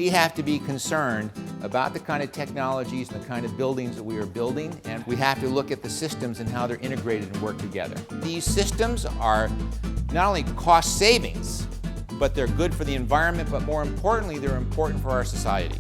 We have to be concerned about the kind of technologies and the kind of buildings that we are building, and we have to look at the systems and how they're integrated and work together. These systems are not only cost savings, but they're good for the environment, but more importantly, they're important for our society.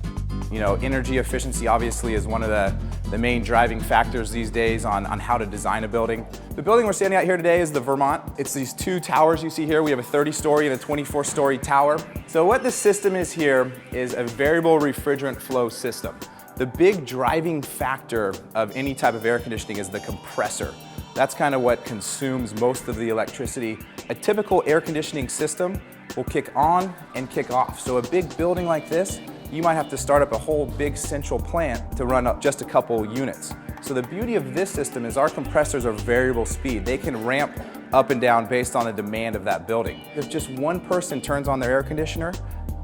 You know, energy efficiency obviously is one of the main driving factors these days on how to design a building. The building we're standing at here today is the Vermont. It's these two towers you see here. We have a 30-story and a 24-story tower. So what this system is here is a variable refrigerant flow system. The big driving factor of any type of air conditioning is the compressor. That's kind of what consumes most of the electricity. A typical air conditioning system will kick on and kick off. So a big building like this, you might have to start up a whole big central plant to run up just a couple units. So the beauty of this system is our compressors are variable speed. They can ramp up and down based on the demand of that building. If just one person turns on their air conditioner,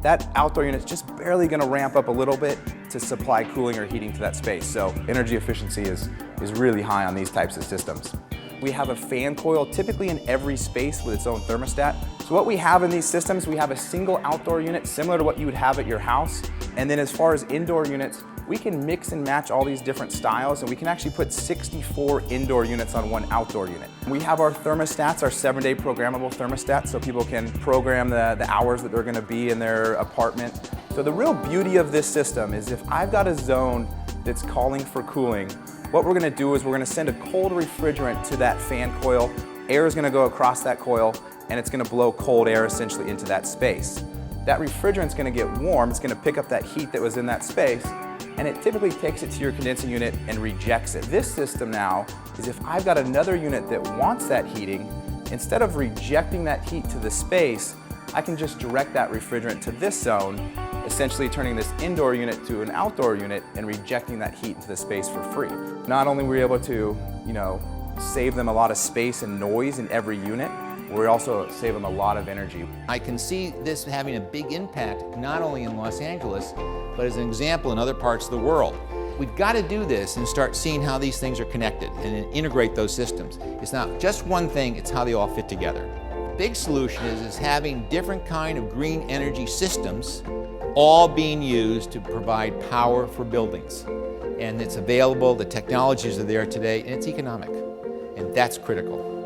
that outdoor unit's just barely gonna ramp up a little bit to supply cooling or heating to that space. So energy efficiency is really high on these types of systems. We have a fan coil typically in every space with its own thermostat. So what we have in these systems, we have a single outdoor unit similar to what you would have at your house. And then as far as indoor units, we can mix and match all these different styles, and we can actually put 64 indoor units on one outdoor unit. We have our thermostats, our 7-day programmable thermostats, so people can program the hours that they're gonna be in their apartment. So the real beauty of this system is if I've got a zone that's calling for cooling, what we're gonna do is we're gonna send a cold refrigerant to that fan coil. Air is gonna go across that coil, and it's gonna blow cold air essentially into that space. That refrigerant's gonna get warm, it's gonna pick up that heat that was in that space, and it typically takes it to your condensing unit and rejects it. This system now is if I've got another unit that wants that heating, instead of rejecting that heat to the space, I can just direct that refrigerant to this zone, essentially turning this indoor unit to an outdoor unit and rejecting that heat into the space for free. Not only were we able to, save them a lot of space and noise in every unit, we also save them a lot of energy. I can see this having a big impact, not only in Los Angeles, but as an example in other parts of the world. We've got to do this and start seeing how these things are connected and integrate those systems. It's not just one thing, it's how they all fit together. Big solution is having different kind of green energy systems all being used to provide power for buildings. And it's available, the technologies are there today, and it's economic. And that's critical.